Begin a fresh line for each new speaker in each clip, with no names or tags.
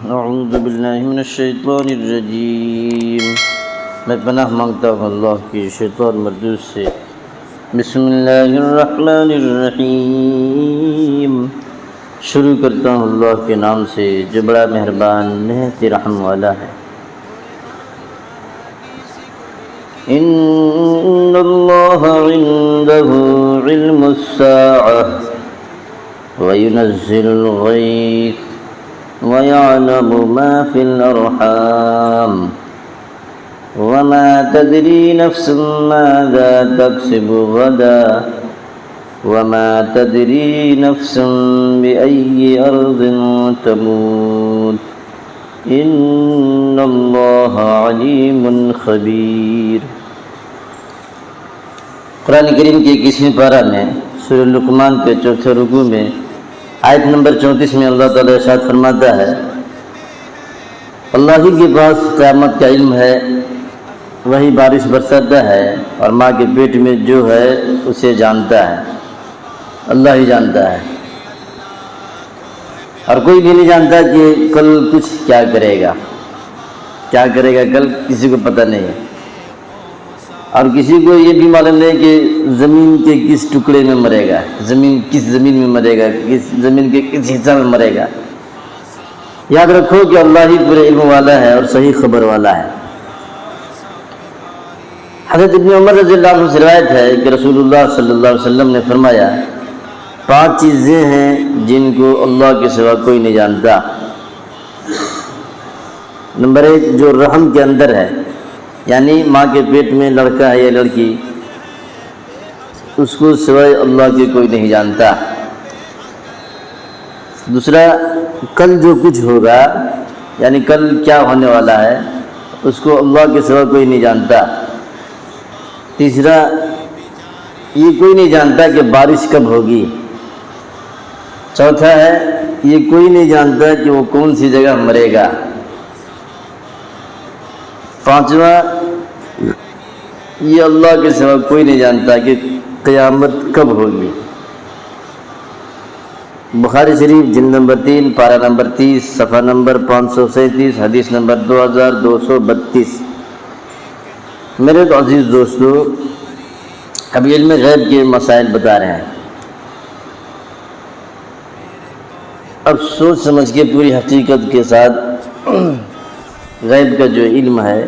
اعوذ باللہ من الشیطان الرجیم، میں پناہ مانگتا ہوں اللہ کی شیطان مردود سے۔ بسم اللہ الرحمن الرحیم، شروع کرتا ہوں اللہ کے نام سے جو بڑا مہربان نہایت رحم والا ہے۔ ان اللہ عنده علم الساعة وينزل الغیث وَيَعْلَمُ مَا فِي الْأَرْحَامِ وَمَا تَدْرِي نَفْسٌ مَاذَا تَكْسِبُ غَدًا وَمَا تَدْرِي نَفْسٌ بِأَيِّ أَرْضٍ تَمُوتُ إِنَّ اللَّهَ عَلِيمٌ خَبِيرٌ۔ قرآن کریم کے 21ویں پارہ میں سورہ لقمان کے چوتھے رکوع میں آیت نمبر 34 میں اللہ تعالیٰ ارشاد فرماتا ہے، اللہ ہی کے پاس قیامت کا علم ہے، وہی بارش برساتا ہے اور ماں کے پیٹ میں جو ہے اسے جانتا ہے، اللہ ہی جانتا ہے، اور کوئی بھی نہیں جانتا کہ کل کچھ کیا کرے گا کل کسی کو پتہ نہیں ہے، اور کسی کو یہ بھی معلوم نہیں کہ زمین کے کس ٹکڑے میں مرے گا، کس زمین میں مرے گا، کس زمین کے کس حصہ میں مرے گا۔ یاد رکھو کہ اللہ ہی پورے علم والا ہے اور صحیح خبر والا ہے۔ حضرت ابن عمر رضی اللہ عنہ سے روایت ہے کہ رسول اللہ صلی اللہ علیہ وسلم نے فرمایا، 5 چیزیں ہیں جن کو اللہ کے سوا کوئی نہیں جانتا۔ نمبر 1، جو رحم کے اندر ہے، یعنی ماں کے پیٹ میں لڑکا ہے یا لڑکی، اس کو سوائے اللہ کے کوئی نہیں جانتا۔ دوسرا، کل جو کچھ ہوگا، یعنی کل کیا ہونے والا ہے، اس کو اللہ کے سوا کوئی نہیں جانتا۔ تیسرا، یہ کوئی نہیں جانتا کہ بارش کب ہوگی۔ چوتھا ہے، یہ کوئی نہیں جانتا کہ وہ کون سی جگہ مرے گا۔ 5واں، یہ اللہ کے سوا کوئی نہیں جانتا کہ قیامت کب ہوگی۔ بخاری شریف جلد نمبر 3 پارہ نمبر 30 صفحہ نمبر 537 حدیث نمبر 2232۔ میرے عزیز دوستو، اب علم غیب کے مسائل بتا رہے ہیں۔ اب سوچ سمجھ کے پوری حقیقت کے ساتھ غیب کا جو علم ہے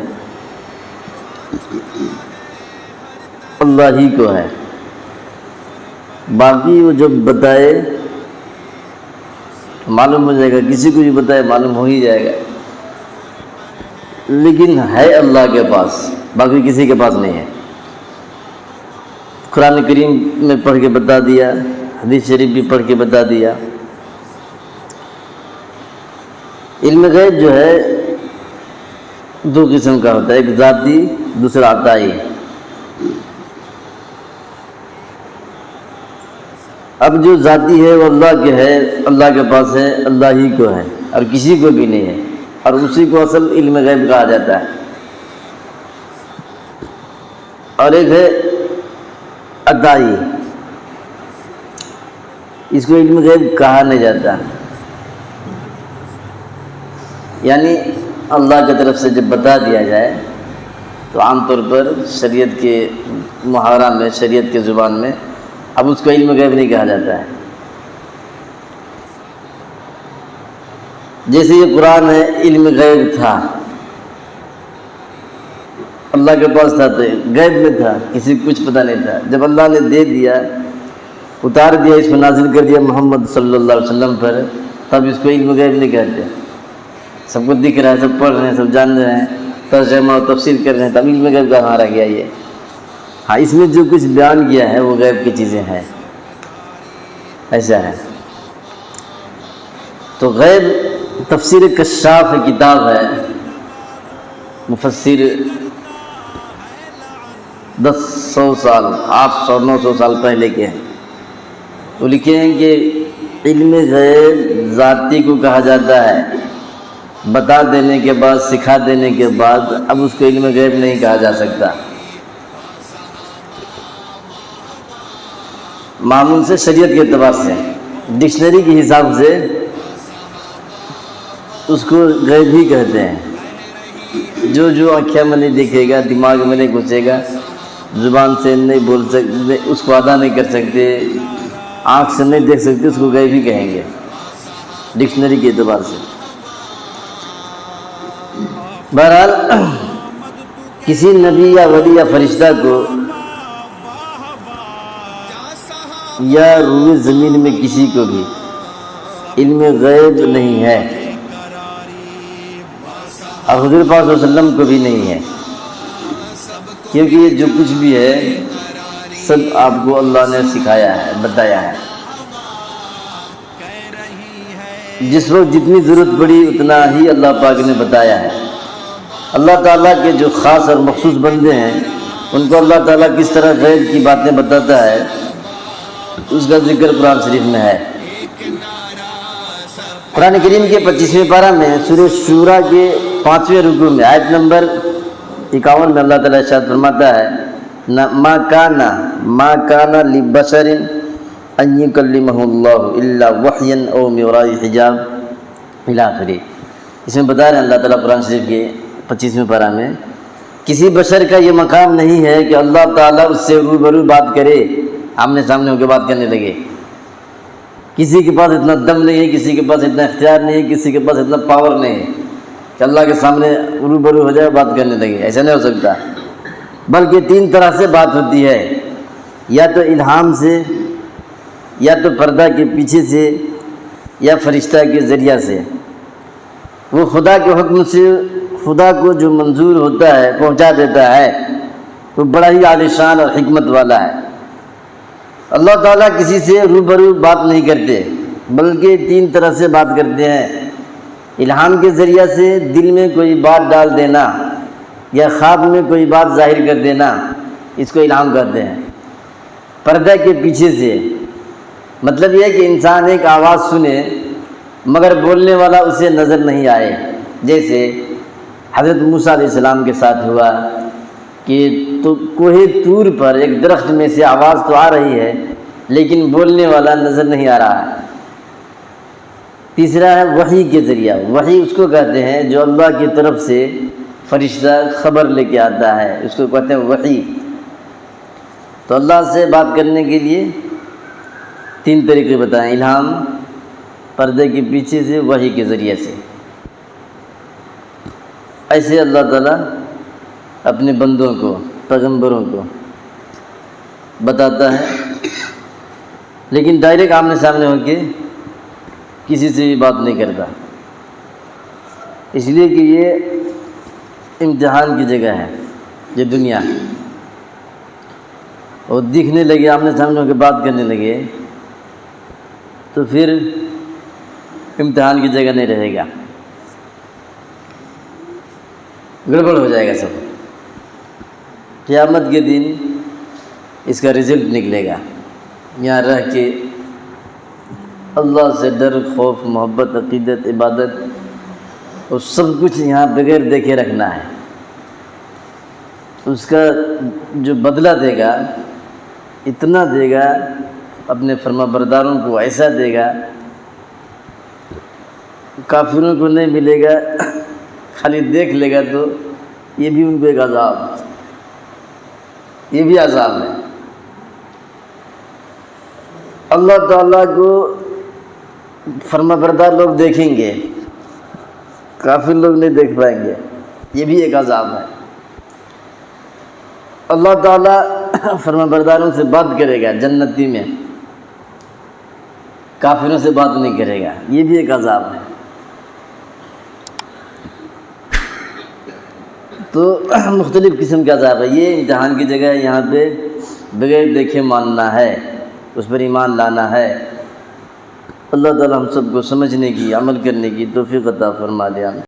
اللہ ہی کو ہے، باقی وہ جب بتائے معلوم ہو جائے گا، کسی کو بھی بتائے معلوم ہو ہی جائے گا، لیکن ہے اللہ کے پاس، باقی کسی کے پاس نہیں ہے۔ قرآن کریم میں پڑھ کے بتا دیا، حدیث شریف بھی پڑھ کے بتا دیا۔ علم غیب جو ہے 2 قسم کا ہوتا ہے، ایک ذاتی، دوسرا عطائی۔ اب جو ذاتی ہے وہ اللہ کے ہے، اللہ کے پاس ہے، اللہ ہی کو ہے اور کسی کو بھی نہیں ہے، اور اسی کو اصل علم غیب کہا جاتا ہے۔ اور ایک ہے عطائی، اس کو علم غیب کہا نہیں جاتا، یعنی اللہ کی طرف سے جب بتا دیا جائے تو عام طور پر شریعت کے محاورہ میں، شریعت کے زبان میں اب اس کو علم غیب نہیں کہا جاتا ہے۔ جیسے یہ قرآن ہے، علم غیب تھا، اللہ کے پاس تھا تو غیب میں تھا، کسی کو کچھ پتہ نہیں تھا۔ جب اللہ نے دے دیا، اتار دیا، اس میں نازل کر دیا محمد صلی اللہ علیہ وسلم پر، تب اس کو علم غیب نہیں کہتے۔ سب کو دکھ رہا ہے، سب پڑھ رہے ہیں، سب جان رہے ہیں، ترجمہ و تفسیر کر رہے ہیں، تب علم غیب کہاں رہ گیا یہ؟ ہاں، اس میں جو کچھ بیان کیا ہے وہ غیب کی چیزیں ہیں، ایسا ہے۔ تو غیب تفسیر کشاف کتاب ہے، مفسر 100 سال 800 900 سال پہلے کے ہیں، وہ لکھے ہیں کہ علم غیب ذاتی کو کہا جاتا ہے، بتا دینے کے بعد، سکھا دینے کے بعد اب اس کو علم غیب نہیں کہا جا سکتا۔ معمول سے، شریعت کے اعتبار سے، ڈکشنری کے حساب سے اس کو غیب ہی کہتے ہیں۔ جو آنکھیں میں نہیں دیکھے گا، دماغ میں نہیں گھسے گا، زبان سے نہیں بول سکتے، اس کو ادا نہیں کر سکتے، آنکھ سے نہیں دیکھ سکتے، اس کو غیب ہی کہیں گے ڈکشنری کے اعتبار سے۔ بہرحال کسی نبی یا ولی یا فرشتہ کو یا روئے زمین میں کسی کو بھی علم غیب نہیں ہے، اور حضور پاک صلی اللہ علیہ وسلم کو بھی نہیں ہے، کیونکہ یہ جو کچھ بھی ہے سب آپ کو اللہ نے سکھایا ہے، بتایا ہے۔ جس وقت جتنی ضرورت پڑی اتنا ہی اللہ پاک نے بتایا ہے۔ اللہ تعالیٰ کے جو خاص اور مخصوص بندے ہیں ان کو اللہ تعالیٰ کس طرح غیب کی باتیں بتاتا ہے، اس کا ذکر قرآن شریف میں ہے۔ قرآن کریم کے 25ویں پارہ میں سورہ شورا کے 5ویں رکوع میں آیت نمبر 51 میں اللہ تعالیٰ ارشاد فرماتا ہے ما کان لبشر ان یکلمہ اللہ الا وحیا او من وراء حجاب الی آخر۔ اس میں بتا رہے ہیں اللہ تعالیٰ قرآن شریف کے 25ویں پارہ میں، کسی بشر کا یہ مقام نہیں ہے کہ اللہ تعالیٰ اس سے روبرو بات کرے، آمنے سامنے ہو کے بات کرنے لگے۔ کسی کے پاس اتنا دم نہیں ہے، کسی کے پاس اتنا اختیار نہیں ہے، کسی کے پاس اتنا پاور نہیں ہے کہ اللہ کے سامنے روبرو ہو جائے بات کرنے لگے، ایسا نہیں ہو سکتا۔ بلکہ 3 طرح سے بات ہوتی ہے، یا تو الہام سے، یا تو پردہ کے پیچھے سے، یا فرشتہ کے ذریعہ سے۔ وہ خدا کے حکم سے خدا کو جو منظور ہوتا ہے پہنچا دیتا ہے، وہ بڑا ہی عالی شان اور حکمت والا ہے۔ اللہ تعالیٰ کسی سے روبرو بات نہیں کرتے، بلکہ 3 طرح سے بات کرتے ہیں۔ الہام کے ذریعہ سے دل میں کوئی بات ڈال دینا، یا خواب میں کوئی بات ظاہر کر دینا، اس کو الہام کہتے ہیں۔ پردہ کے پیچھے سے مطلب یہ ہے کہ انسان ایک آواز سنے مگر بولنے والا اسے نظر نہیں آئے، جیسے حضرت موسیٰ علیہ السلام کے ساتھ ہوا کہ تو کوہ طور پر ایک درخت میں سے آواز تو آ رہی ہے لیکن بولنے والا نظر نہیں آ رہا ہے۔ تیسرا ہے وحی کے ذریعہ۔ وحی اس کو کہتے ہیں جو اللہ کی طرف سے فرشتہ خبر لے کے آتا ہے، اس کو کہتے ہیں وحی۔ تو اللہ سے بات کرنے کے لیے 3 طریقے بتائیں: الہام، پردے کے پیچھے سے، وحی کے ذریعے سے۔ ایسے اللہ تعالیٰ اپنے بندوں کو، پیغمبروں کو بتاتا ہے، لیکن ڈائریکٹ آمنے سامنے ہو کے کسی سے بھی بات نہیں کرتا، اس لیے کہ یہ امتحان کی جگہ ہے، یہ دنیا۔ اور دکھنے لگے، آمنے سامنے ہو کے بات کرنے لگے تو پھر امتحان کی جگہ نہیں رہے گا، گڑبڑ ہو جائے گا سب۔ قیامت کے دن اس کا رزلٹ نکلے گا۔ یہاں رہ کے اللہ سے ڈر، خوف، محبت، عقیدت، عبادت اور سب کچھ یہاں بغیر دیکھے رکھنا ہے۔ اس کا جو بدلہ دے گا اتنا دے گا، اپنے فرما برداروں کو ایسا دے گا، کافروں کو نہیں ملے گا، خالی دیکھ لے گا تو یہ بھی ان کو ایک عذاب، یہ بھی عذاب ہے۔ اللہ تعالیٰ کو فرما بردار لوگ دیکھیں گے، کافر لوگ نہیں دیکھ پائیں گے، یہ بھی ایک عذاب ہے۔ اللہ تعالیٰ فرما برداروں سے بات کرے گا جنتی میں، کافروں سے بات نہیں کرے گا، یہ بھی ایک عذاب ہے۔ تو مختلف قسم کا عذاب ہے۔ یہ امتحان کی جگہ ہے، یہاں پہ بغیر دیکھے ماننا ہے، اس پر ایمان لانا ہے۔ اللہ تعالیٰ ہم سب کو سمجھنے کی، عمل کرنے کی توفیق عطا فرما دے۔